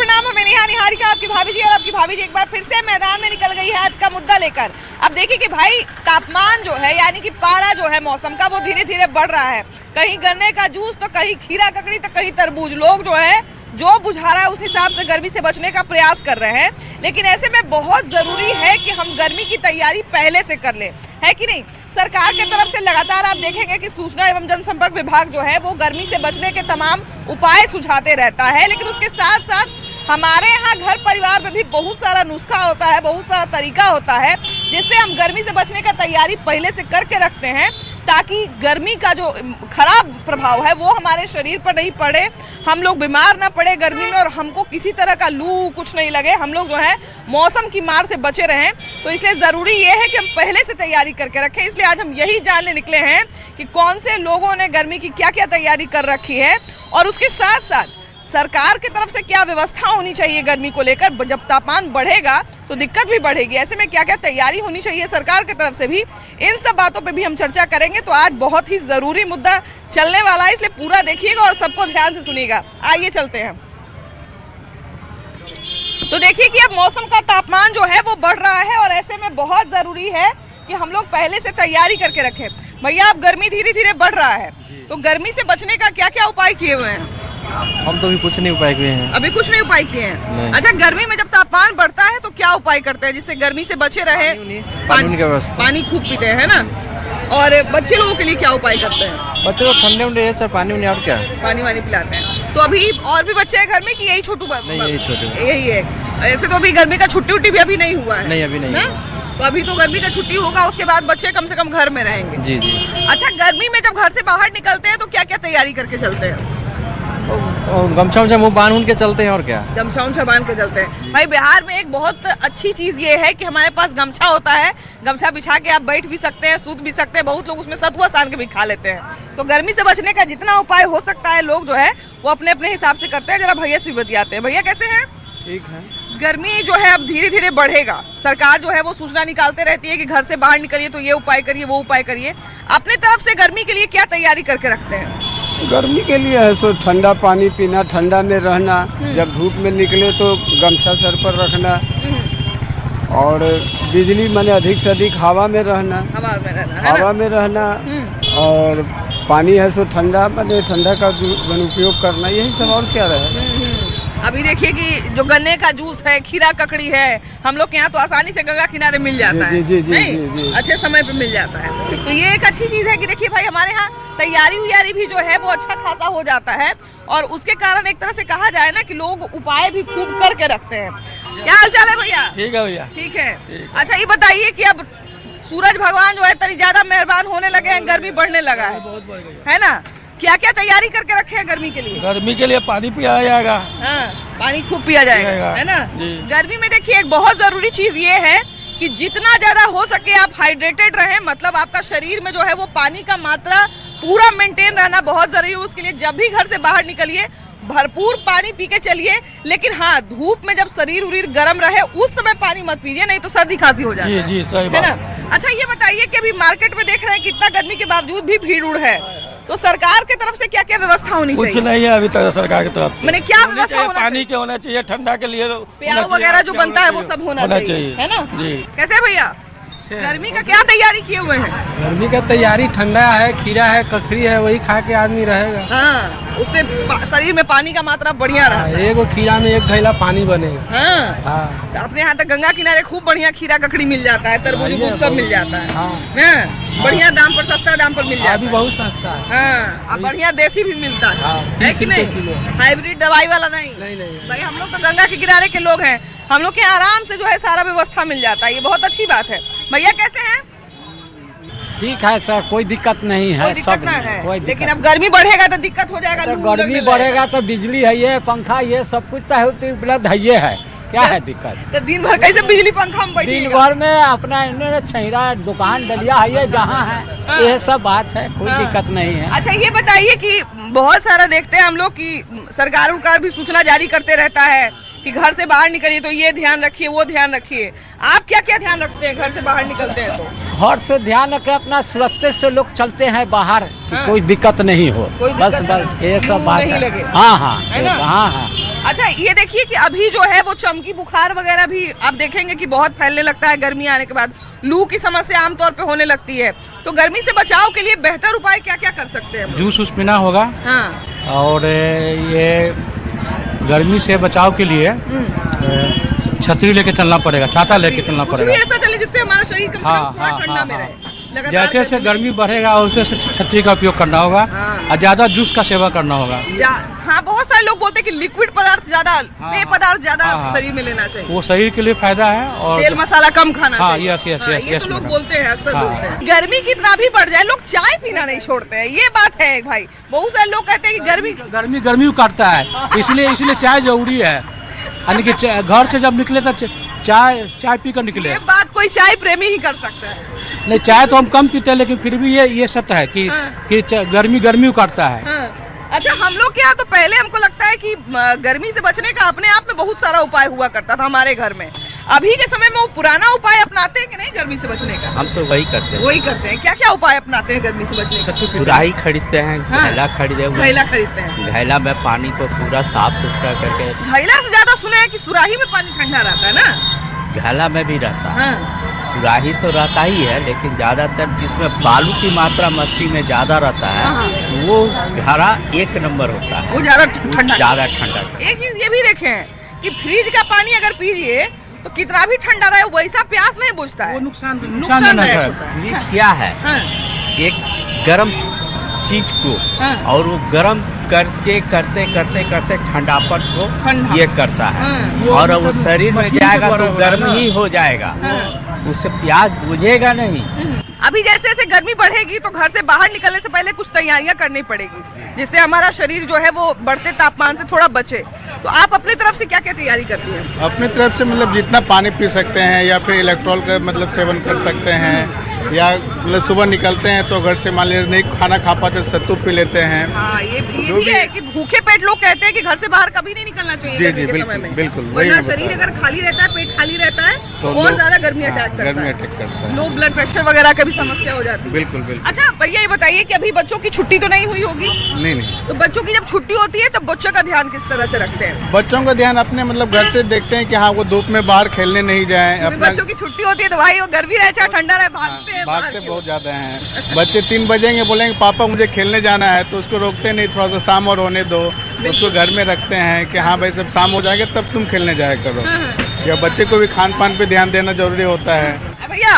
नाम है नेहा निहारिका, आपकी भाभी जी। और आपकी भाभी जी एक बार फिर से मैदान में निकल गई है आज का मुद्दा लेकर। अब देखिए कि भाई तापमान जो है यानी कि पारा जो है मौसम का वो धीरे धीरे बढ़ रहा है। कहीं गन्ने का जूस तो कहीं खीरा ककड़ी तो कहीं तरबूज। लोग जो है जो बुझा रहा है उस हिसाब से गर्मी से बचने का प्रयास कर रहे हैं। लेकिन ऐसे में बहुत जरूरी है कि हम गर्मी की तैयारी पहले से कर लें, है कि नहीं। सरकार के तरफ से लगातार आप देखेंगे कि सूचना एवं जनसंपर्क विभाग जो है वो गर्मी से बचने के तमाम उपाय सुझाते रहता है। लेकिन उसके साथ साथ हमारे यहाँ घर परिवार में भी बहुत सारा नुस्खा होता है, बहुत सारा तरीका होता है जिससे हम गर्मी से बचने का तैयारी पहले से करके रखते हैं, ताकि गर्मी का जो खराब प्रभाव है वो हमारे शरीर पर नहीं पड़े, हम लोग बीमार ना पड़े गर्मी में और हमको किसी तरह का लू कुछ नहीं लगे, हम लोग जो है मौसम की मार से बचे रहें। तो इसलिए ज़रूरी ये है कि हम पहले से तैयारी करके रखें। इसलिए आज हम यही जानने निकले हैं कि कौन से लोगों ने गर्मी की क्या क्या तैयारी कर रखी है और उसके साथ साथ सरकार की तरफ से क्या व्यवस्था होनी चाहिए गर्मी को लेकर। जब तापमान बढ़ेगा तो दिक्कत भी बढ़ेगी, ऐसे में क्या क्या तैयारी होनी चाहिए सरकार की तरफ से भी, इन सब बातों पे भी हम चर्चा करेंगे। तो आज बहुत ही ज़रूरी मुद्दा चलने वाला है, इसलिए पूरा देखिएगा और सबको ध्यान से सुनिएगा। आइए चलते हैं। तो देखिए कि अब मौसम का तापमान जो है वो बढ़ रहा है और ऐसे में बहुत ज़रूरी है कि हम लोग पहले से तैयारी करके रखें। भैया अब गर्मी धीरे धीरे बढ़ रहा है, तो गर्मी से बचने का क्या क्या उपाय किए हुए हैं? हम तो अभी कुछ नहीं उपाय किए हैं। अभी कुछ नहीं उपाय किए हैं? अच्छा, गर्मी में जब तापमान बढ़ता है तो क्या उपाय करते हैं जिससे गर्मी से बचे रहे? पानी की व्यवस्था। पानी खूब पीते हैं ना। और बच्चे लोगों के लिए क्या उपाय करते हैं? बच्चों को ठंडे उंडे है सर, पानी और क्या पानी वानी पिलाते हैं। तो अभी और भी बच्चे हैं घर में कि यही छोटू? नहीं, यही छोटू, यही है। ऐसे तो अभी गर्मी का छुट्टी उट्टी भी अभी नहीं हुआ है। नहीं, अभी नहीं। तो अभी तो गर्मी का छुट्टी होगा, उसके बाद बच्चे कम से कम घर में रहेंगे। जी जी। अच्छा, गर्मी में जब घर से बाहर निकलते हैं तो क्या क्या तैयारी करके चलते हैं? गमछा उमछा मुँह बांध के चलते हैं और क्या, गमछा उमछा बांध के चलते हैं। भाई बिहार में एक बहुत अच्छी चीज़ ये है कि हमारे पास गमछा होता है, गमछा बिछा के आप बैठ भी सकते हैं, सूत भी सकते हैं। बहुत लोग उसमें सतुआ सान के भी खा लेते हैं। तो गर्मी से बचने का जितना उपाय हो सकता है लोग जो है वो अपने अपने हिसाब से करते हैं। जरा भैया से बतियाते हैं। भैया कैसे हैं? ठीक है। गर्मी जो है अब धीरे धीरे बढ़ेगा, सरकार जो है वो सूचना निकालते रहती है कि घर से बाहर निकलिए तो ये उपाय करिए वो उपाय करिए। अपने तरफ से गर्मी के लिए क्या तैयारी करके रखते हैं? गर्मी के लिए है सो ठंडा पानी पीना, ठंडा में रहना, जब धूप में निकले तो गमछा सर पर रखना और बिजली माने अधिक से अधिक हवा में रहना, हवा में रहना और पानी है सो ठंडा माने ठंडा का उपयोग करना, यही सब और क्या रहे। अभी देखिए कि जो गन्ने का जूस है, खीरा ककड़ी है, हम लोग के यहाँ तो आसानी से गंगा किनारे मिल जाता है। जी। अच्छे समय पे मिल जाता है। तो ये एक अच्छी चीज़ है कि देखिए भाई हमारे यहाँ तैयारी उयारी भी जो है वो अच्छा खासा हो जाता है और उसके कारण एक तरह से कहा जाए ना कि लोग उपाय भी खूब करके रखते हैं। क्या हाल चाल है भैया? ठीक है भैया। ठीक है। अच्छा, ये बताइए कि अब सूरज भगवान जो है तनी ज्यादा मेहरबान होने लगे हैं, गर्मी बढ़ने लगा है ना। क्या क्या तैयारी करके रखे हैं गर्मी के लिए? गर्मी के लिए पानी पिया जाएगा। हाँ, पानी खूब पिया जाएगा, है ना। गर्मी में देखिए एक बहुत जरूरी चीज ये है कि जितना ज्यादा हो सके आप हाइड्रेटेड रहें, मतलब आपका शरीर में जो है वो पानी का मात्रा पूरा मेंटेन रहना बहुत जरूरी है। उसके लिए जब भी घर से बाहर निकलिए भरपूर पानी पी के चलिए। लेकिन हाँ, धूप में जब शरीर उरीर गर्म रहे उस समय पानी मत पीजिए, नहीं तो सर्दी खांसी हो जाती है। जी सही बात है। अच्छा, ये बताइए कि अभी मार्केट में देख रहे हैं कितना गर्मी के बावजूद भी भीड़ उड़ है, तो सरकार की तरफ से क्या क्या व्यवस्था होनी चाहिए? कुछ नहीं है अभी तक सरकार की तरफ से। मैंने क्या व्यवस्था होना पानी के होना चाहिए, ठंडा के लिए प्याऊ वगैरह जो बनता है वो सब होना चाहिए, है ना जी। कैसे भैया गर्मी का क्या तैयारी किए हुए हैं? गर्मी का तैयारी ठंडा है, खीरा है, ककड़ी है, वही खा के आदमी रहेगा। हाँ, उससे शरीर में पानी का मात्रा बढ़िया रहा। एक खीरा में एक घैला पानी बनेगा। हाँ। तो अपने यहाँ तक गंगा किनारे खूब बढ़िया खीरा ककड़ी मिल जाता है, तरबूज सब मिल जाता है। बढ़िया दाम पर, सस्ता दाम पर मिल जाता है। अभी बहुत सस्ता है। हाँ, अब बढ़िया देसी भी मिलता है कि नहीं? हाइब्रिड दवाई वाला नहीं। भाई हम लोग तो गंगा के किनारे के लोग हैं, हम लोग के आराम से जो है सारा व्यवस्था मिल जाता है, ये बहुत अच्छी बात है। भैया कैसे हैं? ठीक है सर, कोई दिक्कत नहीं है, सब है। लेकिन अब गर्मी बढ़ेगा तो दिक्कत हो जाएगा। तो गर्मी बढ़ेगा तो बिजली है, ये पंखा, ये सब कुछ तो उपलब्ध है, क्या है दिक्कत? तो दिन भर कैसे बिजली पंखा में बैठिएगा? दिन भर में अपना छहिरा दुकान डलिया है जहाँ है, ये सब बात है, कोई दिक्कत नहीं है। अच्छा, ये बताइए कि बहुत सारा देखते हैं हम लोग कि सरकार भी सूचना जारी करते रहता है कि घर से बाहर निकलिए तो ये ध्यान रखिए वो ध्यान रखिए। आप क्या क्या ध्यान रखते हैं घर से बाहर निकलते हैं तो? घर से ध्यान रखे, अपना सुरक्षित से लोग चलते हैं बाहर, कोई दिक्कत नहीं हो, बस ये सब बात है। हाँ। अच्छा ये देखिए कि अभी जो है वो चमकी बुखार वगैरह भी आप देखेंगे कि बहुत फैलने लगता है गर्मी आने के बाद। लू की समस्या आमतौर पे होने लगती है, तो गर्मी से बचाव के लिए बेहतर उपाय क्या क्या कर सकते हैं? जूस उस पीना होगा। हाँ। और ये गर्मी से बचाव के लिए छतरी लेके चलना पड़ेगा, छाता लेके चलना कुछ भी पड़ेगा। ऐसा चले जिससे हमारा शरीर कम से हाँ, कम थोड़ा हाँ, ठंडा हाँ, में हाँ। रहे। लगातार जैसे जैसे गर्मी बढ़ेगा उससे छतरी का उपयोग करना होगा और ज्यादा जूस का सेवन करना होगा। हाँ, बहुत सारे लोग बोलते हैं कि लिक्विड पदार्थ ज्यादा, पेय पदार्थ ज्यादा हाँ। शरीर में लेना चाहिए, वो शरीर के लिए फायदा है। और तेल मसाला कम खाना हाँ, चाहिए। यस, यस, यस, ये यस, तो लोग मैडम। बोलते हैं, अक्सर हाँ। बोलते हैं। गर्मी कितना भी बढ़ जाए लोग चाय पीना नहीं छोड़ते हैं, ये बात है भाई। बहुत सारे लोग कहते हैं कि गर्मी को काटता है, इसलिए चाय जरूरी है। यानी कि घर से जब निकले तो चाय पी कर निकले। ये बात कोई चाय प्रेमी ही कर सकता है। नहीं, चाय तो हम कम पीते हैं, लेकिन फिर भी ये सत्य है कि गर्मी को काटता है। हाँ। अच्छा, हम लोग के यहाँ तो पहले हमको लगता है कि गर्मी से बचने का अपने आप में बहुत सारा उपाय हुआ करता था हमारे घर में। अभी के समय में वो पुराना उपाय अपनाते हैं कि नहीं गर्मी से बचने का? हम तो वही करते हैं। वही करते हैं। क्या क्या उपाय अपनाते हैं गर्मी से बचने का? सुराही खरीदते हैं, हाँ। घैला खरीदे हुए घैला खरीदते हैं। घैला में पानी को पूरा साफ सुथरा करके, घैला से ज्यादा सुने हैं कि सुराही में पानी ठंडा रहता है ना? घैला में भी रहता है। हाँ। सुराही तो रहता ही है, लेकिन ज्यादातर जिसमें बालू की मात्रा मट्टी में ज्यादा रहता है वो घड़ा एक नंबर होता है, वो ज्यादा ठंडा। ज्यादा ठंडा। एक चीज ये भी देखें कि फ्रिज का पानी अगर पीजिए तो कितना भी ठंडा रहे वैसा प्यास नहीं बुझता है। नुकसानजनक है। फ्रिज क्या है? हाँ। एक गर्म चीज को हाँ। और वो गर्म करते ठंडापन को ये करता है। हाँ। और वो शरीर में जाएगा तो गर्म ही हो जाएगा, उससे प्यास बुझेगा नहीं। अभी जैसे जैसे गर्मी बढ़ेगी तो घर से बाहर निकलने से पहले कुछ तैयारियां करनी पड़ेगी, जिससे हमारा शरीर जो है वो बढ़ते तापमान से थोड़ा बचे। तो आप अपनी तरफ से क्या क्या तैयारी करती हैं? अपनी तरफ से मतलब जितना पानी पी सकते हैं, या फिर इलेक्ट्रॉल का मतलब सेवन कर सकते हैं, या मतलब सुबह निकलते हैं तो घर से मान लीजिए नहीं खाना खा पाते सत्तू पी लेते हैं। हाँ, ये जो भी भी है कि भूखे पेट लोग कहते हैं कि घर से बाहर कभी नहीं निकलना चाहिए। जी, गर्मी जी, के बिल्कुल, समय में। बिल्कुल, वही वरना मैं शरीर बता अगर खाली रहता है, पेट खाली रहता है तो और ज्यादा गर्मी हाँ, अटैक करता है। गर्मी अटैक करता है। लो ब्लड प्रेशर वगैरह का भी समस्या हो जाती है। बिल्कुल बिल्कुल। अच्छा भैया, ये बताइए कि अभी बच्चों की छुट्टी तो नहीं हुई होगी? नहीं, तो बच्चों की जब छुट्टी होती है तो बच्चों का ध्यान किस तरह से रखते हैं? बच्चों का ध्यान अपने मतलब घर से देखते हैं कि हाँ वो धूप में बाहर खेलने नहीं जाएं। अपना बच्चों की छुट्टी होती है तो भाई वो गर्मी रहे चाहे ठंडा रहे, भागते हैं बाहर भागते की बहुत ज्यादा हैं। बच्चे 3 बजेंगे, बोलेंगे पापा मुझे खेलने जाना है, तो उसको रोकते नहीं, थोड़ा सा शाम और होने दो। उसको घर में रखते हैं कि हाँ भाई सब शाम हो जाएगा तब तुम खेलने जाया करो। या बच्चे को भी खान पान पे ध्यान देना जरूरी होता है। भैया,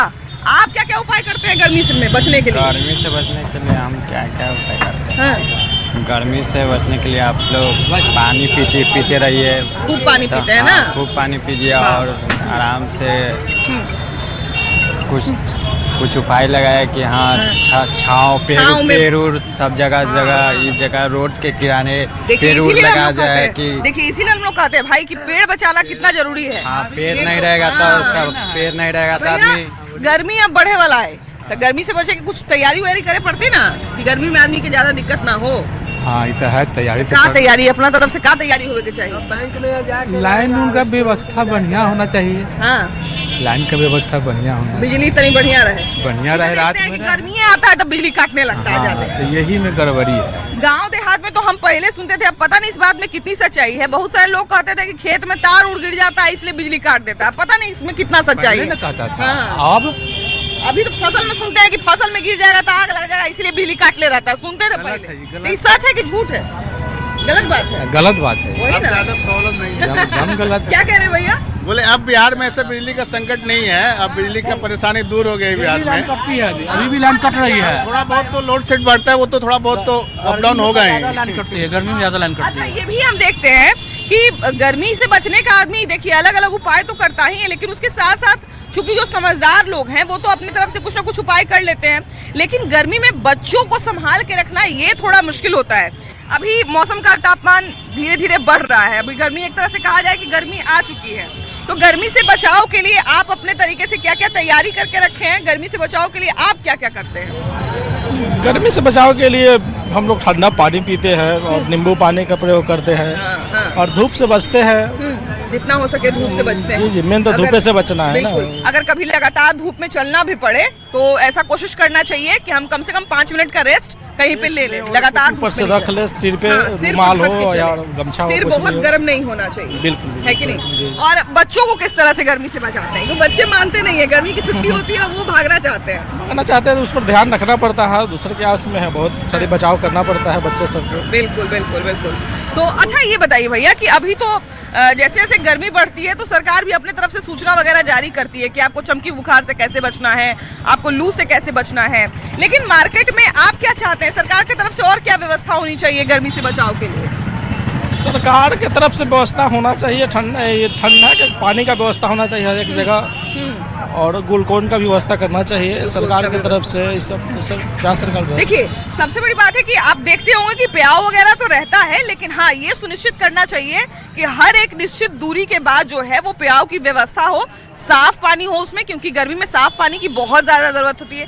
आप क्या क्या उपाय करते हैं गर्मी से में बचने के लिए? गर्मी से बचने के लिए हम क्या क्या उपाय करते हैं? हाँ। गर्मी से बचने के लिए आप लोग पानी पीते रहिए। खूब पानी तो पीते हैं ना? हाँ, खूब पानी पीजिए और आराम से कुछ उपाय लगाए कि हाँ छाँव पेड़ उड़ सब जगह इस जगह रोड के किनारे पेड़ उड़ लगा जाए कि देखिए इसीलिए हम लोग कहते हैं भाई कि पेड़ बचाना कितना जरूरी है। हाँ पेड़ नहीं रहेगा तो सब पेड़ नहीं रहेगा तो आदमी। गर्मी अब बढ़े वाला है तो गर्मी से बचे की कुछ तैयारी वैयारी करे पड़ती ना कि गर्मी में आदमी की ज्यादा दिक्कत ना हो। हाँ, ये तो है तैयारी। क्या तैयारी अपना तरफ से क्या तैयारी होने के चाहिए? लाइन उनका व्यवस्था बढ़िया होना चाहिए। हाँ, लाइन का व्यवस्था बढ़िया होना, बिजली तनी बढ़िया रहे रात में। गर्मी आता है तो बिजली काटने लगता है हाँ, ज्यादा। तो यही में गड़बड़ी है। गांव देहात में तो हम पहले सुनते थे, अब पता नहीं इस बात में कितनी सच्चाई है। बहुत सारे लोग कहते थे कि खेत में तार उड़ गिर जाता है इसलिए बिजली काट देता है। पता नहीं इसमें कितना सच्चाई है। कहता था। हाँ। अब अभी तो फसल में सुनते हैं कि फसल में गिर जाएगा तो आग लग जाएगा इसलिए बिजली काट ले रहता है। सुनते थे पहले। ये सच है कि झूठ है? गलत बात है। गलत बात है, वही ना? ज्यादा प्रॉब्लम नहीं है। एकदम गलत है। क्या कह रहे हैं भैया? बोले अब बिहार में ऐसे बिजली का संकट नहीं है, अब बिजली का परेशानी दूर हो गई बिहार में। कटती है अभी भी लाइन कट रही है। थोड़ा बहुत तो लोड सेट बढ़ता है, वो तो थोड़ा बहुत तो अप डाउन होगा ही। लाइन कटती है, गर्मी में ज्यादा लाइन कटती अच्छा, है। ये भी हम देखते हैं कि गर्मी से बचने का आदमी देखिए अलग अलग उपाय तो करता ही है, लेकिन उसके साथ साथ चूंकि जो समझदार लोग हैं वो तो अपनी तरफ से कुछ ना कुछ उपाय कर लेते हैं, लेकिन गर्मी में बच्चों को संभाल के रखना ये थोड़ा मुश्किल होता है। अभी मौसम का तापमान धीरे धीरे बढ़ रहा है। अभी गर्मी एक तरह से कहा जाए कि गर्मी आ चुकी है, तो गर्मी से बचाव के लिए आप अपने तरीके से क्या क्या तैयारी करके रखे हैं? गर्मी से बचाव के लिए आप क्या क्या करते हैं? गर्मी से बचाव के लिए हम लोग ठंडा पानी पीते हैं और नींबू पानी का प्रयोग करते हैं और धूप से बचते हैं। जितना हो सके धूप से बचते हैं। जी जी, मेन तो धूप से बचना है ना। अगर कभी लगातार धूप में चलना भी पड़े तो ऐसा कोशिश करना चाहिए कि हम कम से कम 5 मिनट का रेस्ट कहीं पे ले ले लगातार ऊपर से धूप में रख ले, सिर पे हाँ, सिर रुमाल पे ढक के हो या चले। गमछा हो, सिर कुछ भी बहुत हो। गर्म नहीं होना चाहिए, बिल्कुल है कि जी। नहीं। और बच्चों को किस तरह से गर्मी से बचाते हैं, क्योंकि बच्चे मानते नहीं है, गर्मी की छुट्टी होती है वो भागना चाहते हैं। भागना चाहते हैं तो उस पर ध्यान रखना पड़ता है, दूसरे के आस में है, बहुत सारे बचाव करना पड़ता है बच्चे सबको। बिल्कुल बिल्कुल बिल्कुल। तो अच्छा ये बताइए भैया कि अभी तो जैसे जैसे गर्मी बढ़ती है तो सरकार भी अपने तरफ से सूचना वगैरह जारी करती है कि आपको चमकी बुखार से कैसे बचना है, आपको लू से कैसे बचना है, लेकिन मार्केट में आप क्या चाहते हैं, सरकार की तरफ से और क्या व्यवस्था होनी चाहिए गर्मी से बचाव के लिए? सरकार के तरफ से व्यवस्था होना चाहिए, ठंडा के पानी का व्यवस्था होना चाहिए हर एक जगह, और ग्लूकोन का भी व्यवस्था करना चाहिए सरकार की तरफ से। ये सब क्या सरकार देखिए सबसे बड़ी बात है कि आप देखते होंगे कि प्याव वगैरह तो रहता है, लेकिन हाँ ये सुनिश्चित करना चाहिए कि हर एक निश्चित दूरी के बाद जो है वो प्याव की व्यवस्था हो, साफ पानी हो उसमें, क्योंकि गर्मी में साफ पानी की बहुत ज्यादा जरूरत होती है।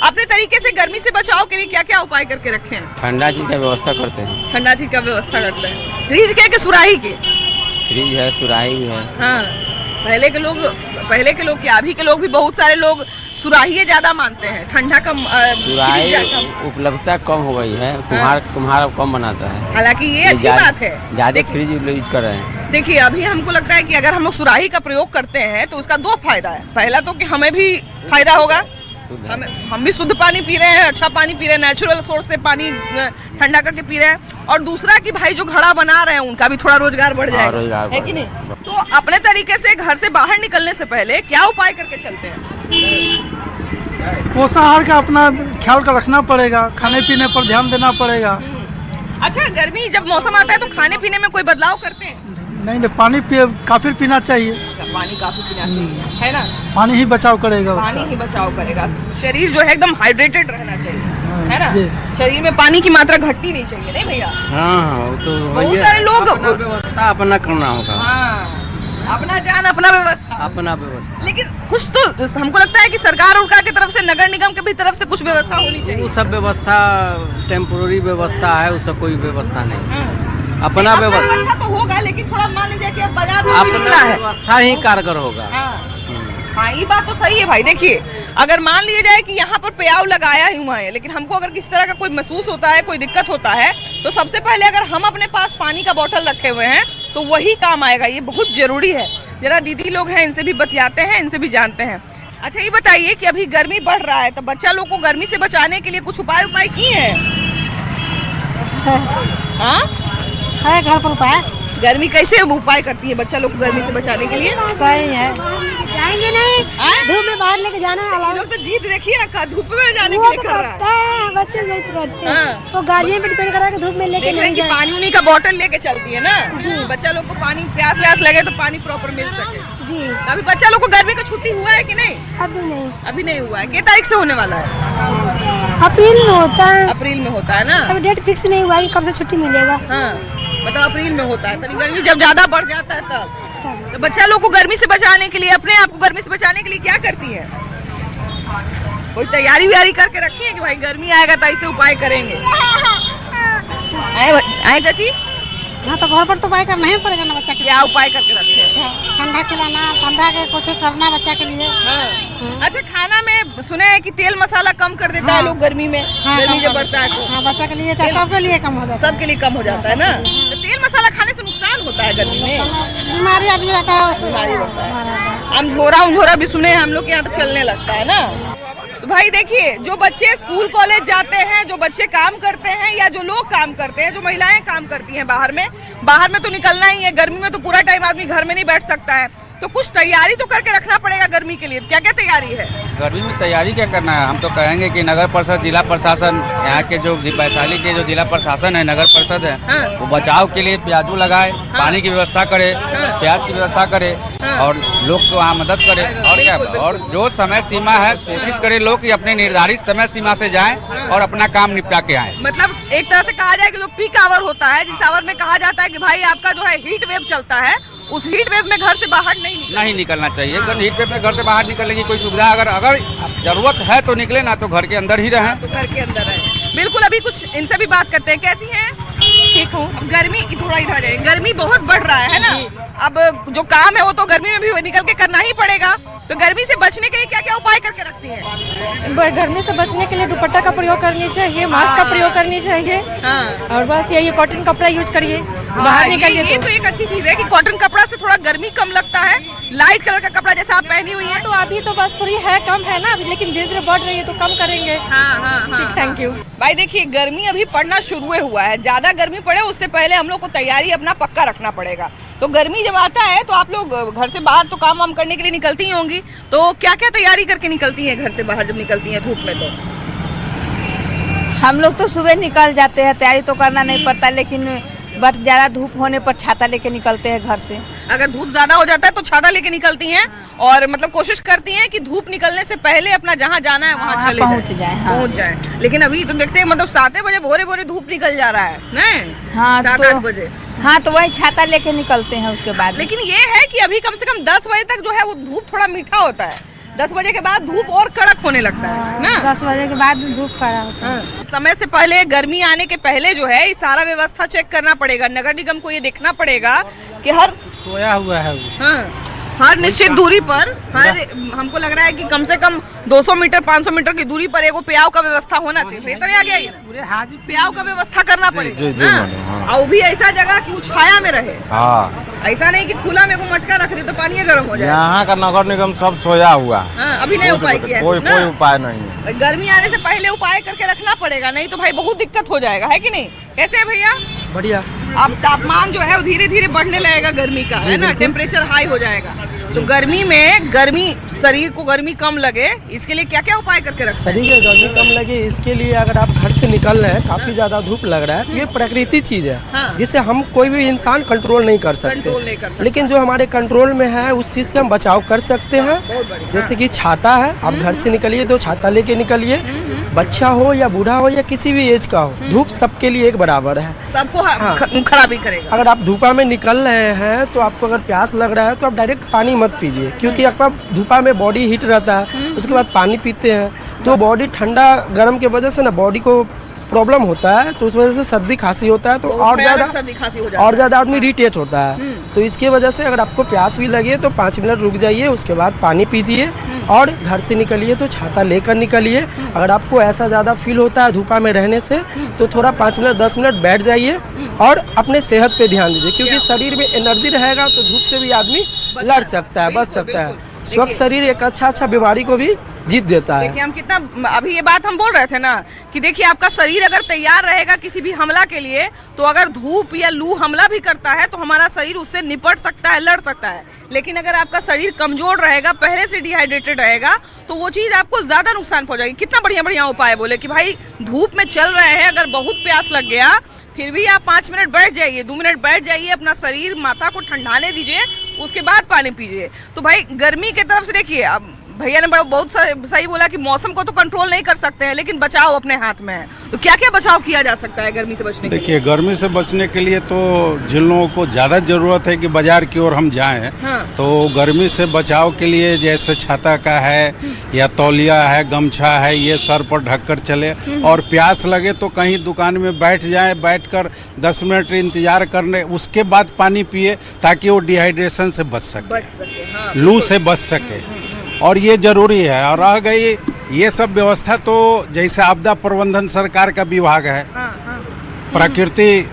अपने तरीके से गर्मी से बचाव के लिए क्या क्या उपाय करके रखे हैं? ठंडा चीज का व्यवस्था करते हैं, ठंडा चीज का व्यवस्था करते हैं। फ्रिज के सुराही के? फ्रिज है, सुराही भी है। हाँ पहले के लोग क्या, अभी के लोग भी बहुत सारे लोग सुराही ज्यादा मानते हैं, ठंडा कम, सुराही उपलब्धता कम हो गई है, कुम्हार कम बनाता है। हालांकि ये अच्छी बात है, ज्यादा फ्रिज यूज कर रहे हैं। देखिए अभी हमको लगता है कि अगर हम लोग सुराही का प्रयोग करते हैं तो उसका दो फायदा है। पहला तो कि हमें भी फायदा होगा, हम भी शुद्ध पानी पी रहे हैं, अच्छा पानी पी रहे हैं, नेचुरल सोर्स से पानी ठंडा करके पी रहे हैं, और दूसरा कि भाई जो घड़ा बना रहे हैं उनका भी थोड़ा रोजगार बढ़ जाएगा, है कि नहीं। तो अपने तरीके से घर से बाहर निकलने से पहले क्या उपाय करके चलते हैं? पोषाहार का अपना ख्याल का रखना पड़ेगा, खाने पीने पर ध्यान देना पड़ेगा। अच्छा गर्मी जब मौसम आता है तो खाने पीने में कोई बदलाव करते हैं? नहीं, पानी काफी पीना चाहिए, पानी काफी पीना चाहिए, है ना। पानी ही बचाव करेगा, पानी ही बचाव करेगा। शरीर जो है एकदम हाइड्रेटेड रहना चाहिए, है ना। जी। शरीर में पानी की मात्रा घटती नहीं चाहिए, नहीं भैया। हाँ तो बहुत सारे लोग व्यवस्था अपना करना होगा, हाँ अपना जान अपना व्यवस्था, अपना व्यवस्था। लेकिन कुछ तो हमको लगता है कि सरकार उनका की तरफ से, नगर निगम की भी तरफ से कुछ व्यवस्था होनी चाहिए। वो सब व्यवस्था टेम्पोररी व्यवस्था है, उसका कोई व्यवस्था नहीं, अपना व्यवस्था तो होगा, लेकिन थोड़ा मान लीजिए कि अब बाजार में अपना व्यवस्था ही कारगर होगा। हाँ ये बात तो सही है भाई। देखिए अगर मान लिया जाए कि यहाँ पर प्याव लगाया ही हुआ है, लेकिन हमको अगर किसी तरह का कोई महसूस होता है, कोई दिक्कत होता है, तो सबसे पहले अगर हम अपने पास पानी का बोतल रखे हुए हैं तो वही काम आएगा, ये बहुत जरूरी है। जरा दीदी लोग हैं इनसे भी बतियाते हैं, इनसे भी जानते हैं। अच्छा ये बताइए कि अभी गर्मी बढ़ रहा है तो बच्चा लोग को गर्मी से बचाने के लिए कुछ उपाय किए हैं? हाँ है घर पर उपाय। गर्मी कैसे उपाय करती है बच्चा लोग को गर्मी से बचाने के लिए? सही है, जाएंगे नहीं, धूप में बाहर लेके जाना है। लोग तो जीत देखिए ना, धूप में जाने के लिए कर रहा है, बच्चे जिद करते हैं, वो गार्जियन पे डिपेंड करता है कि धूप में लेके नहीं जाए। पानी उन्हीं का बोतल लेके चलती है ना जी, बच्चा लोग को पानी प्यास लगे तो पानी प्रॉपर मिल सके जी। अभी बच्चा लोग को गर्मी का छुट्टी हुआ है कि नहीं? अभी नहीं हुआ है। किस तारीख से होने वाला है? अप्रैल में होता है। अप्रैल में होता है ना, अभी डेट फिक्स नहीं हुआ है कब से छुट्टी मिलेगा। हाँ मतलब अप्रैल में होता है, गर्मी जब ज्यादा बढ़ जाता है तब। तो बच्चा लोग को गर्मी से बचाने के लिए, अपने आप को गर्मी से बचाने के लिए क्या करती है? कोई तैयारी व्यारी करके रखी है कि भाई गर्मी आएगा तो ऐसे उपाय करेंगे? आए चाची? हाँ तो घर पर तो उपाय करना ही पड़ेगा ना बच्चा के। क्या उपाय करके रखे हैं? ठंडा खिलाना, ठंडा के कुछ करना बच्चा के लिए। अच्छा खाना में सुने हैं कि तेल मसाला कम कर देता है लोग गर्मी में, गर्मी जब बढ़ता है तो। हाँ बच्चा के लिए, सबके लिए कम हो जाता है, सबके लिए कम हो जाता है ना। तो तेल मसाला खाने से नुकसान होता है गर्मी में, बीमारी आदमी रहता है उससे। अंधोरा भी सुने हम लोग यहाँ तो चलने लगता है ना। तो भाई देखिए जो बच्चे स्कूल कॉलेज जाते हैं, जो बच्चे काम करते हैं, या जो लोग काम करते हैं, जो महिलाएं काम करती हैं बाहर में तो निकलना ही है। गर्मी में तो पूरा टाइम आदमी घर में नहीं बैठ सकता है, तो कुछ तैयारी तो करके रखना पड़ेगा गर्मी के लिए। क्या क्या तैयारी है गर्मी में? तैयारी क्या करना है, हम तो कहेंगे कि नगर परिषद, जिला प्रशासन, यहाँ के जो वैशाली के जो जिला प्रशासन है, नगर परिषद है, वो बचाव के लिए प्याजू लगाए, पानी की व्यवस्था करे, प्याज की व्यवस्था करे, और लोग को वहाँ मदद करे। और क्या, और जो समय सीमा है कोशिश करे लोग कि अपने निर्धारित समय सीमा से जाएं और अपना काम निपटा के आए। मतलब एक तरह से कहा जाए कि जो पीक आवर होता है, जिस आवर में कहा जाता है कि भाई आपका जो है हीट वेव चलता है, उस हीट वेव में घर से बाहर नहीं निकलना चाहिए। अगर हीट वेव में घर से बाहर निकलने की कोई सुविधा अगर जरूरत है तो निकले, ना तो घर के अंदर ही रहें। तो घर के अंदर रहें। बिल्कुल। अभी कुछ इनसे भी बात करते हैं, कैसी हैं? ठीक हूँ। अब गर्मी थोड़ा इधर है, गर्मी बहुत बढ़ रहा है ना। अब जो काम है वो तो गर्मी में भी निकल के करना ही पड़ेगा। तो गर्मी से बचने के लिए क्या क्या उपाय करके रखती है? गर्मी से बचने के लिए दुपट्टा का प्रयोग करनी चाहिए, मास्क का प्रयोग करनी चाहिए। और बस यही, कॉटन कपड़ा यूज करिए बाहर निकलिए। ये तो एक अच्छी चीज है कि कॉटन कपड़ा से थोड़ा गर्मी कम लगता है। लाइट कलर का कपड़ा जैसा आप पहनी हुई है तो अभी तो बस थोड़ी है, कम है ना, लेकिन धीरे धीरे बढ़ रही है तो कम करेंगे। हाँ। Thank you. भाई देखिए, गर्मी अभी पड़ना शुरू हुआ है। ज्यादा गर्मी पड़े उससे पहले हम लोग को तैयारी अपना पक्का रखना पड़ेगा। तो गर्मी जब आता है तो आप लोग घर से बाहर तो काम वाम करने के लिए निकलती ही होंगी, तो क्या क्या तैयारी करके निकलती हैं घर से बाहर जब निकलती हैं धूप में? तो हम लोग तो सुबह निकल जाते हैं, तैयारी तो करना नहीं पड़ता, लेकिन बट ज़्यादा धूप होने पर छाता लेके निकलते हैं घर से। अगर धूप ज्यादा हो जाता है तो छाता लेके निकलती हैं और मतलब कोशिश करती हैं कि धूप निकलने से पहले अपना जहाँ जाना है वहाँ चले पहुँच जाए। पहुँच जाए। लेकिन अभी तो देखते हैं मतलब 7 बजे भोरे भोरे धूप निकल जा रहा है ना। हाँ, 7-8 बजे। हाँ, तो वही छाता लेके निकलते हैं उसके बाद। लेकिन ये है कि अभी कम से कम 10 बजे तक जो है वो धूप थोड़ा मीठा होता है। 10 बजे के बाद धूप और कड़क होने लगता है ना। 10 बजे के बाद धूप कड़ा होता है। समय से पहले, गर्मी आने के पहले जो है इस सारा व्यवस्था चेक करना पड़ेगा। नगर निगम को ये देखना पड़ेगा कि हर सोया हुआ है वो। हर निश्चित दूरी पर, हमको लग रहा है कि कम से कम 200 मीटर 500 मीटर की दूरी पर एगो प्याव का व्यवस्था होना चाहिए। बेहतर आ गया ये प्याव का व्यवस्था करना पड़ेगा और भी ऐसा जगह कि छाया में रहे। ऐसा नहीं कि खुला में को मटका रख दे तो पानी गर्म हो जाए। यहाँ का नगर निगम सब सोया हुआ है। अभी नहीं उपाय किया है, कोई उपाय नहीं है। गर्मी आने से पहले उपाय करके रखना पड़ेगा, नहीं तो भाई बहुत दिक्कत हो जाएगा, है कि नहीं? कैसे है भैया? बढ़िया। अब तापमान जो है वो धीरे धीरे बढ़ने लगेगा गर्मी का, है ना, टेम्परेचर हाई हो जाएगा। तो गर्मी में शरीर को गर्मी कम लगे इसके लिए क्या क्या उपाय करके रखते हैं? शरीर को गर्मी कम लगे इसके लिए अगर आप घर से निकल रहे हैं, काफी ज्यादा धूप लग रहा है, तो ये प्रकृति चीज है जिसे हम कोई भी इंसान कंट्रोल नहीं कर सकते। लेकिन जो हमारे कंट्रोल में है उस चीज से हम बचाव कर सकते हैं। जैसे कि छाता है, आप घर से निकलिए तो छाता लेके निकलिए। बच्चा हो या बूढ़ा हो या किसी भी एज का हो, धूप सबके लिए एक बराबर है, सबको खराबी करेगा। अगर आप धूपा में निकल रहे हैं तो आपको अगर प्यास लग रहा है तो आप डायरेक्ट पानी मत पीजिए, क्योंकि आपका धूपा में बॉडी हीट रहता है। उसके बाद पानी पीते हैं तो बॉडी ठंडा गर्म के वजह से ना बॉडी को प्रॉब्लम होता है, तो उस वजह से सर्दी खांसी होता है, तो और ज़्यादा आदमी इरिटेट होता है। तो इसके वजह से अगर आपको प्यास भी लगे तो 5 मिनट रुक जाइए, उसके बाद पानी पीजिए और घर से निकलिए तो छाता लेकर निकलिए। अगर आपको ऐसा ज़्यादा फील होता है धूपा में रहने से तो थोड़ा 5 मिनट 10 मिनट बैठ जाइए और अपने सेहत पे ध्यान दीजिए, क्योंकि शरीर में एनर्जी रहेगा तो धूप से भी आदमी लड़ सकता है, बच सकता है। स्वस्थ शरीर एक अच्छा बीमारी को भी जीत देता है। देखिए हम कितना, अभी ये बात हम बोल रहे थे ना कि देखिए आपका शरीर अगर तैयार रहेगा किसी भी हमला के लिए, तो अगर धूप या लू हमला भी करता है तो हमारा शरीर उससे निपट सकता है, लड़ सकता है। लेकिन अगर आपका शरीर कमजोर रहेगा, पहले से डिहाइड्रेटेड रहेगा, तो वो चीज़ आपको ज़्यादा नुकसान पहुंचाएगी। कितना बढ़िया उपाय बोले कि भाई धूप में चल रहे हैं, अगर बहुत प्यास लग गया फिर भी आप 5 मिनट बैठ जाइए, 2 मिनट बैठ जाइए, अपना शरीर माथा को ठंडाने दीजिए, उसके बाद पानी पीजिए। तो भाई गर्मी की तरफ से देखिए, अब भैया ने बहुत सही बोला कि मौसम को तो कंट्रोल नहीं कर सकते हैं, लेकिन बचाव अपने हाथ में है। तो क्या क्या बचाव किया जा सकता है गर्मी से बचने के लिए? देखिए, गर्मी से बचने के लिए तो जिन लोगों को ज़्यादा ज़रूरत है कि बाजार की ओर हम जाएं, तो गर्मी से बचाव के लिए जैसे छाता का है या तौलिया है, गमछा है, ये सर पर ढककर चले। और प्यास लगे तो कहीं दुकान में बैठ जाएं, बैठकर 10 मिनट इंतजार करने, उसके बाद पानी पिए, ताकि वो डिहाइड्रेशन से बच सके, लू से बच सके। और ये जरूरी है। और रह गई ये सब व्यवस्था तो जैसे आपदा प्रबंधन सरकार का विभाग है, प्रकृति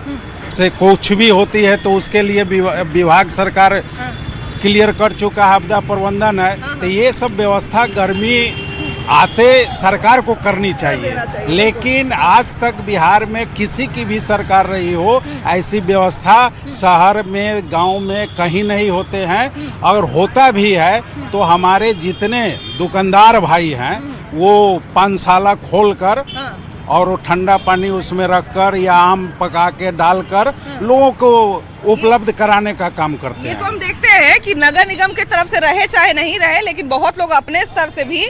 से कुछ भी होती है तो उसके लिए विभाग सरकार क्लियर कर चुका है, आपदा प्रबंधन है। तो ये सब व्यवस्था गर्मी आते सरकार को करनी चाहिए, लेकिन आज तक बिहार में किसी की भी सरकार रही हो ऐसी व्यवस्था शहर में गांव में कहीं नहीं होते हैं। अगर होता भी है तो हमारे जितने दुकानदार भाई हैं वो पानशाला खोलकर और वो ठंडा पानी उसमें रखकर या आम पका के डालकर लोगों को उपलब्ध कराने का काम करते हैं। ये तो हम देखते हैं कि नगर निगम की तरफ से रहे चाहे नहीं रहे, लेकिन बहुत लोग अपने स्तर से भी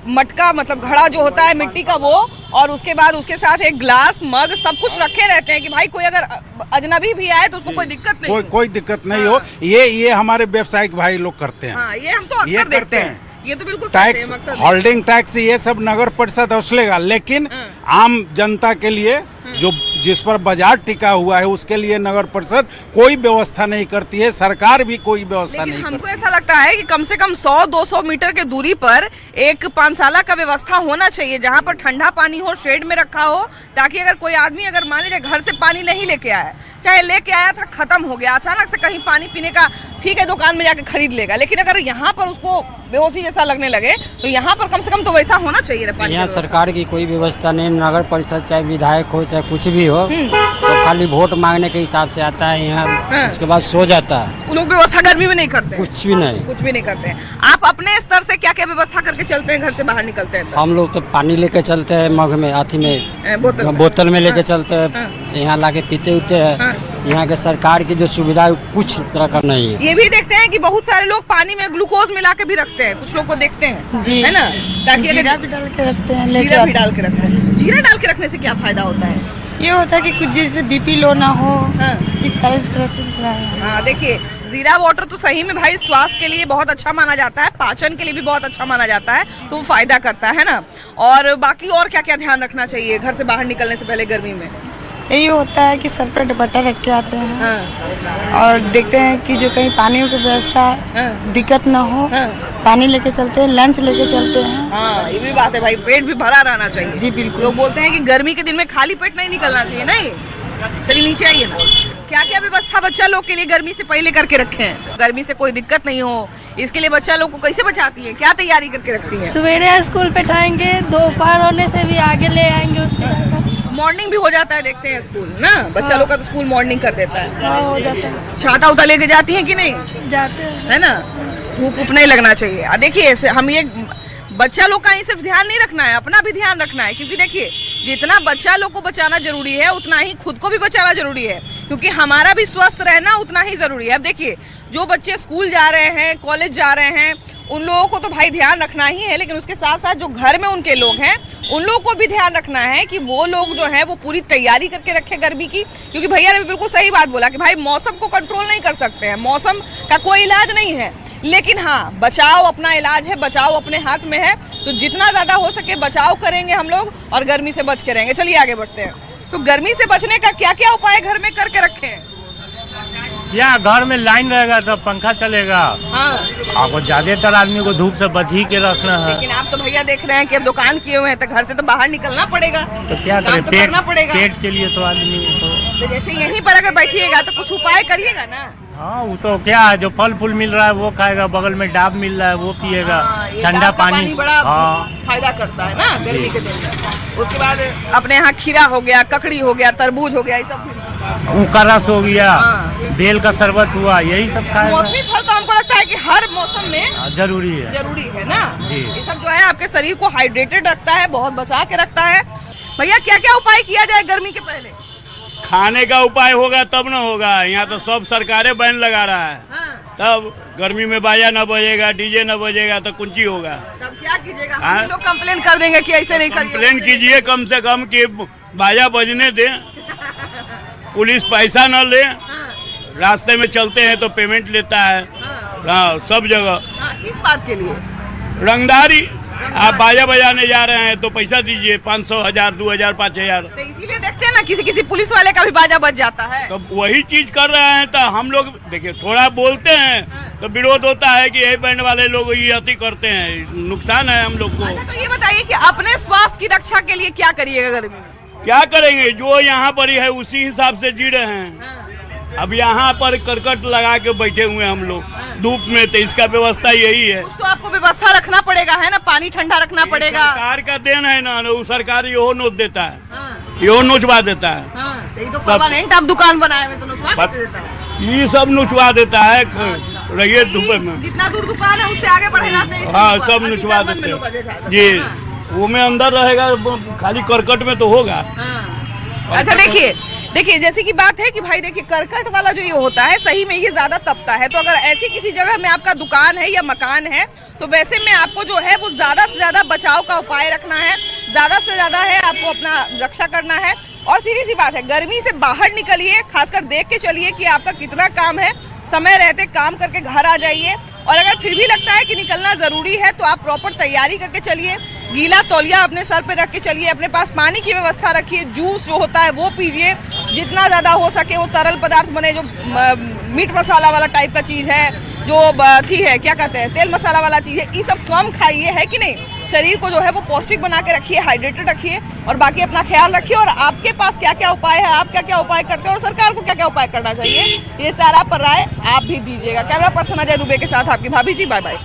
मटका मतलब घड़ा जो होता है मिट्टी का वो, और उसके बाद उसके साथ एक ग्लास मग सब कुछ रखे रहते हैं कि भाई कोई अगर अजनबी भी आए तो उसको कोई दिक्कत नहीं, कोई दिक्कत नहीं हो। ये हमारे व्यवसायिक भाई लोग करते हैं। ये हम तो अक्सर देखते हैं। ये तो बिल्कुल टैक्स, होल्डिंग टैक्स, ये सब नगर परिषद वसूलेगा, लेकिन आम जनता के लिए जो जिस पर बाजार टिका हुआ है उसके लिए नगर परिषद कोई व्यवस्था नहीं करती है, सरकार भी कोई व्यवस्था नहीं हमको करती। ऐसा लगता है कि कम से कम 100-200 मीटर के दूरी पर एक पानशाला का व्यवस्था होना चाहिए, जहाँ पर ठंडा पानी हो, शेड में रखा हो, ताकि अगर कोई आदमी अगर मान लीजिए घर से पानी नहीं लेके आया, चाहे लेके आया था खत्म हो गया, अचानक से कहीं पानी पीने का, ठीक है दुकान में जाके खरीद लेगा, लेकिन अगर यहाँ पर उसको बेहोशी जैसा लगने लगे तो यहाँ पर कम से कम तो वैसा होना चाहिए पानी। यहाँ सरकार की कोई व्यवस्था नहीं, नगर परिषद चाहे विधायक हो चाहे कुछ भी हो, तो खाली वोट मांगने के हिसाब से आता है यहाँ, उसके बाद सो जाता है। उन लोग व्यवस्था गर्मी में नहीं करते, कुछ भी नहीं, कुछ भी नहीं करते। आप अपने स्तर से क्या क्या व्यवस्था करके चलते हैं, घर से बाहर निकलते हैं? हम लोग तो पानी लेके चलते हैं, मग में, हाथी में, बोतल में लेके चलते हैं, यहाँ लाके पीते उते हैं। यहाँ के सरकार की जो सुविधा है कुछ तरह का नहीं है। ये भी देखते हैं कि बहुत सारे लोग पानी में ग्लूकोज मिला के भी रखते हैं, कुछ लोग को देखते हैं जी, है ना, ताकि जीरा भी डाल के रखते हैं, जीरा भी डाल के रखते हैं। जीरा डाल के रखने से क्या फायदा होता है? ये होता है कि कुछ जैसे बीपी लो ना हो, इस कारण से सुरक्षित रहे। हाँ देखिए, जीरा वाटर तो सही में भाई स्वास्थ्य के लिए बहुत अच्छा माना जाता है, पाचन के लिए भी बहुत अच्छा माना जाता है, तो वो फायदा करता है ना। और बाकी और क्या क्या ध्यान रखना चाहिए घर से बाहर निकलने से पहले गर्मी में? यही होता है कि सर पे दुपट्टा रख के आते हैं और देखते हैं कि जो कहीं पानी की व्यवस्था दिक्कत ना हो, पानी लेके चलते हैं, लंच लेके चलते हैं। हाँ ये भी बात है भाई, पेट भी भरा रहना चाहिए जी बिल्कुल। लोग बोलते हैं कि गर्मी के दिन में खाली पेट नहीं निकलना चाहिए, नहीं चलिए नीचे आइए ना। क्या क्या व्यवस्था बच्चा लोग के लिए गर्मी से पहले करके रखे हैं, गर्मी से कोई दिक्कत नहीं हो, इसके लिए बच्चा लोग को कैसे बचाती है, क्या तैयारी करके रखती है? सवेरे स्कूल पे उठाएंगे, दोपहर होने से भी आगे ले आएंगे, उसके मॉर्निंग भी हो जाता है, देखते हैं स्कूल ना, बच्चा लोग का तो स्कूल मॉर्निंग कर देता है। हो जाता है। छाता उता लेके जाती हैं कि नहीं? जाते हैं, है ना, धूप उप नहीं लगना चाहिए। देखिए हम ये बच्चा लोग का ही सिर्फ ध्यान नहीं रखना है, अपना भी ध्यान रखना है, क्योंकि देखिए जितना बच्चा लोग को बचाना जरूरी है उतना ही खुद को भी बचाना जरूरी है, क्योंकि हमारा भी स्वस्थ रहना उतना ही जरूरी है। अब देखिए जो बच्चे स्कूल जा रहे हैं, कॉलेज जा रहे हैं, उन लोगों को तो भाई ध्यान रखना ही है, लेकिन उसके साथ साथ जो घर में उनके लोग हैं उन लोगों को भी ध्यान रखना है कि वो लोग जो है वो पूरी तैयारी करके रखे गर्मी की, क्योंकि भैया ने भी बिल्कुल सही बात बोला कि भाई मौसम को कंट्रोल नहीं कर सकते हैं, मौसम का कोई इलाज नहीं है, लेकिन हाँ बचाव अपना इलाज है, बचाव अपने हाथ में है, तो जितना ज़्यादा हो सके बचाव करेंगे हम लोग और गर्मी से बच के रहेंगे। चलिए आगे बढ़ते हैं। तो गर्मी से बचने का क्या क्या उपाय घर में करके रखे हैं? या घर में लाइन रहेगा तो पंखा चलेगा, आपको ज्यादातर आदमी को धूप से बच ही के रखना है। लेकिन आप तो भैया देख रहे हैं कि अब दुकान किए हुए हैं तो घर से तो बाहर निकलना पड़ेगा, तो क्या करें, तो करना पड़ेगा पेट के लिए तो आदमी तो जैसे यहीं पर अगर बैठिएगा तो कुछ उपाय करिएगा ना। हाँ वो तो क्या है, जो फल फूल मिल रहा है वो खाएगा, बगल में डाब मिल रहा है वो पिएगा, ठंडा पानी बड़ा फायदा करता है ना गर्मी के दिन में। उसके बाद अपने यहाँ खीरा हो गया, ककड़ी हो गया, तरबूज हो गया, ये सब का रस हो गया, बेल का शरबत हुआ, यही सब खाएगा। मौसमी फल तो हमको लगता है कि हर मौसम में जरूरी है ना जी। ये सब जो है आपके शरीर को हाइड्रेटेड रखता है, बहुत बचा के रखता है। भैया क्या क्या उपाय किया जाए गर्मी के पहले? खाने का उपाय होगा तब ना होगा, यहाँ तो सब सरकारें बैन लगा रहा है, तब गर्मी में बाजा न बजेगा, डीजे न बजेगा तो कुंची होगा। तब क्या कीजिएगा? हम लोग कंप्लेन कर देंगे कि ऐसे नहीं करिए। कंप्लेन कीजिए कम से कम कि बाजा बजने दें, पुलिस पैसा न ले, रास्ते में चलते हैं तो पेमेंट लेता है, सब जगह। किस बात के लिए? रंगदारी, आप बाजा बजाने जा रहे हैं तो पैसा दीजिए, 500, 1000, 2000, 5000। तो इसीलिए देखते हैं ना किसी पुलिस वाले का भी बाजा बज जाता है। तो वही चीज कर रहे हैं, तो हम लोग देखिए थोड़ा बोलते हैं तो विरोध होता है कि यही बैंड वाले लोग ये अति करते हैं, नुकसान है हम लोग को। अच्छा, तो ये बताइए कि अपने स्वास्थ्य की रक्षा के लिए क्या करिएगा गर्मी में? क्या करेंगे, जो यहाँ पर ही है उसी हिसाब से जी रहे हैं। अब यहाँ पर करकट लगा के बैठे हुए हम लोग धूप में, तो इसका व्यवस्था यही है। तो आपको व्यवस्था रखना पड़ेगा, है ना, पानी ठंडा रखना पड़ेगा। सरकार का देन है ना, वो सरकार यो नोच देता है, यो नोचवा देता है। तो परमानेंट आप दुकान बनाए हुए तो नोचवा देता है, ये सब नोचवा देता है। रहिए धूप में, जितना दूर दुकान है उससे आगे बढ़े जाते हैं। हाँ सब नोचवा देते हैं जी, वो में अंदर रहेगा, खाली करकट में तो होगा। अच्छा देखिए जैसे की बात है कि भाई देखिए करकट वाला जो ये होता है सही में ये ज्यादा तपता है, तो अगर ऐसी किसी जगह में आपका दुकान है या मकान है तो वैसे में आपको जो है वो ज्यादा से ज्यादा बचाव का उपाय रखना है, ज्यादा से ज्यादा है आपको अपना रक्षा करना है। और सीधी सी बात है, गर्मी से बाहर निकलिए, खासकर देख के चलिए कि आपका कितना काम है, समय रहते काम करके घर आ जाइए। और अगर फिर भी लगता है कि निकलना ज़रूरी है तो आप प्रॉपर तैयारी करके चलिए, गीला तौलिया अपने सर पे रख के चलिए, अपने पास पानी की व्यवस्था रखिए, जूस जो होता है वो पीजिए, जितना ज़्यादा हो सके वो तरल पदार्थ बने, जो मीट मसाला वाला टाइप का चीज़ है, जो थी है क्या कहते हैं तेल मसाला वाला चीज़ है, ये सब कम खाइए, है कि नहीं। शरीर को जो है वो पौष्टिक बना के रखिए, हाइड्रेटेड रखिए और बाकी अपना ख्याल रखिए। और आपके पास क्या क्या उपाय है, आप क्या क्या उपाय करते हैं और सरकार को क्या क्या उपाय करना चाहिए, ये सारा पर राय आप भी दीजिएगा। कैमरा पर्सन अजय दुबे के साथ आपकी भाभी जी, बाय बाय।